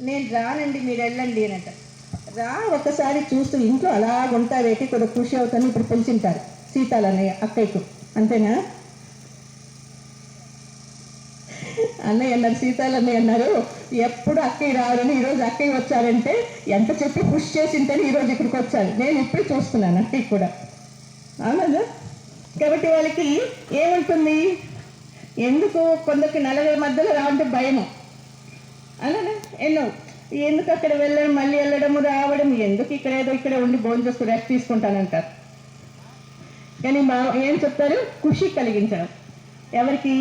నేను రానండి మీరు వెళ్ళండి అనట. రా ఒకసారి చూస్తూ ఇంట్లో అలాగుంటావేటి కొద్దిగా ఖుషి అవుతాను. ఇప్పుడు పిలిచింటారు సీతాలన్నయ్య అక్కయ్యకు, అంతేనా? అన్నయ్య అన్నారు, సీతాలన్నయ్య అన్నారు ఎప్పుడు అక్కయ్య రావాలని ఈరోజు అక్కయ్య వచ్చారంటే ఎంత చెప్పి పుష్ చేసింటని ఈరోజు ఇక్కడికి వచ్చారు. నేను ఇప్పుడు చూస్తున్నాను అక్కయ్య కూడా, అవునా? కాబట్టి వాళ్ళకి ఏముంటుంది, ఎందుకు కొందరికి నలుగురి మధ్యలో రావంటే భయము, అలానే ఎన్నో ఎందుకు అక్కడ వెళ్ళడం మళ్ళీ వెళ్ళడము రావడం, ఎందుకు ఇక్కడ ఏదో ఇక్కడ ఉండి భోజనం చేసుకుని రెస్ట్ తీసుకుంటానంటారు. కానీ ఏం చెప్తారు, ఖుషి కలిగించడం. ఎవరికి?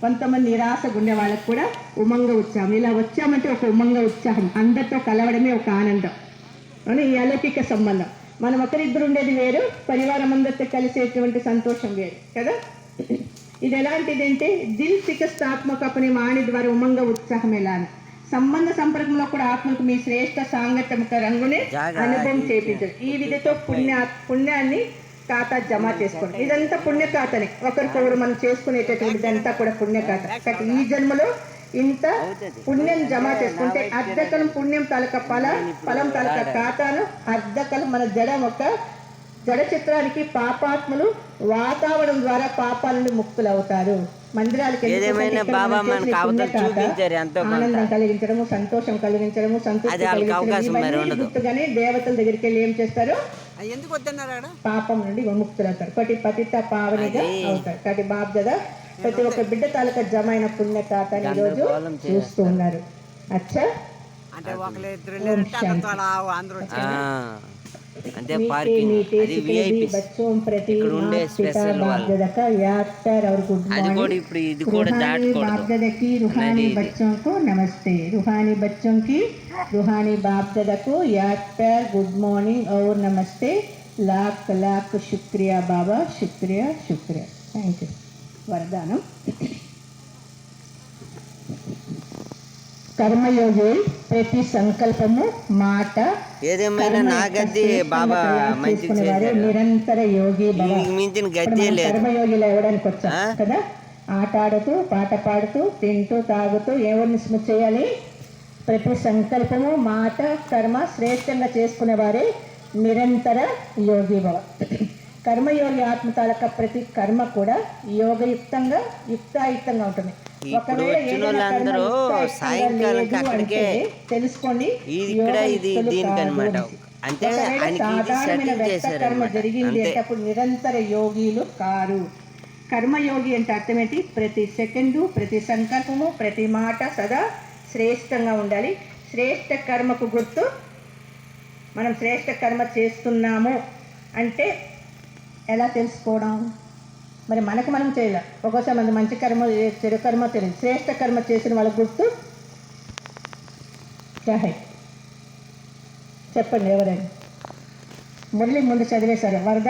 కొంతమంది నిరాశగా ఉండే వాళ్ళకు కూడా ఉమంగ ఉత్సాహం. ఇలా వచ్చామంటే ఒక ఉమంగ ఉత్సాహం, అందరితో కలవడమే ఒక ఆనందం అని ఈ అలౌకిక సంబంధం. మనం ఒకరిద్దరు ఉండేది వేరు, పరివారం అందరితో కలిసేటువంటి సంతోషం వేరు కదా. ఇది ఎలాంటిదంటే దిల్ చికిత్సాత్మక అనే వాణి ద్వారా ఉమంగ ఉత్సాహం ఎలా సంబంధ సంపర్కంలో కూడా ఆత్మకు మీ శ్రేష్ఠ సాంగత్యముక రంగుని అనుభవం చేపించదు. ఈ విధితో పుణ్యాన్ని ఖాతా జమ చేసుకోండి. ఇదంతా పుణ్య ఖాతానే, ఒకరికొకరు మనం చేసుకునేటటువంటిదంతా కూడా పుణ్య ఖాతా. ఈ జన్మలో ఇంత పుణ్యం జమ చేసుకుంటే అర్ధకలం పుణ్యం తాలూకా ఫలం తాలూకా ఖాతాను అర్ధకలం మన జడ చిత్రానికి పాపాత్ములు వాతావరణం ద్వారా పాపాల నుండి ముక్తులు అవుతారు. మందిరాలకి ఆనందం కలిగించడము, సంతోషం కలిగించడము, సంతృప్తి కలిగించడం గుర్తుగానే దేవతల దగ్గరికి వెళ్ళి ఏం చేస్తారు, పాపం నుండి విముక్తులు అవుతారు. ఒకటి పతిత పావనిగా అవుతారు. కాబట్టి బాబ్దాదా ప్రతి ఒక్క బిడ్డ తాలూకా జమ అయిన పుణ్య ఖాతాని ఈరోజు చూస్తూ ఉన్నారు. అచ్చా అంటే పార్కింగ్ అది విఐపి ఇక్కడ ఉండే స్పెషల్ వాళ్ళు అది కూడా ఇప్పుడు ఇది కూడా బాప్దాదాకి रूहानी बच्चों को नमस्ते. रूहानी बच्चों की रूहानी बापदादा को याद प्यार गुड मॉर्निंग और नमस्ते. लाख लाख शुक्रिया बाबा, शुक्रिया शुक्रिया. Thank you. వరదానం. కర్మయోగి ప్రతి సంకల్పము మాట ఏదేమైనా నా గద్ది బాబా మంచిగా చేశారు. నిరంతర యోగి మించిన గద్దే లేదు. కర్మయోగిలో ఇవ్వడానికి వచ్చా కదా. ఆట ఆడుతూ పాట పాడుతూ తింటూ తాగుతూ ఎవరిని స్మృతి చేయాలి, ప్రతి సంకల్పము మాట కర్మ శ్రేష్టంగా చేసుకునే వారే నిరంతర యోగి భవ. కర్మయోగి ఆత్మ తాలూకా ప్రతి కర్మ కూడా యోగయుక్తంగా యుక్తాయుక్తంగా ఉంటుంది. ఒకవేళ సాయంకాలం అక్కడికే తెలుసుకోండి ఇది దీనికి అనమాట. అంటే కర్మ జరిగింది అంటే అప్పుడు నిరంతర యోగిలు కారు. కర్మయోగి అంటే అర్థం ఏంటి, ప్రతి సెకండు ప్రతి సంకల్పము ప్రతి మాట సదా శ్రేష్టంగా ఉండాలి. శ్రేష్ట కర్మకు గుర్తు మనం శ్రేష్ట కర్మ చేస్తున్నాము అంటే ఎలా తెలుసుకోవడం, మరి మనకు మనం చేయాలి. ఒక్కోసారి మన మంచి కర్మ చెడు కర్మ తెలియదు. శ్రేష్ట కర్మ చేసిన వాళ్ళ గుర్తు చెప్పండి ఎవరైనా. మురళి ముందు చదివేశారు వరద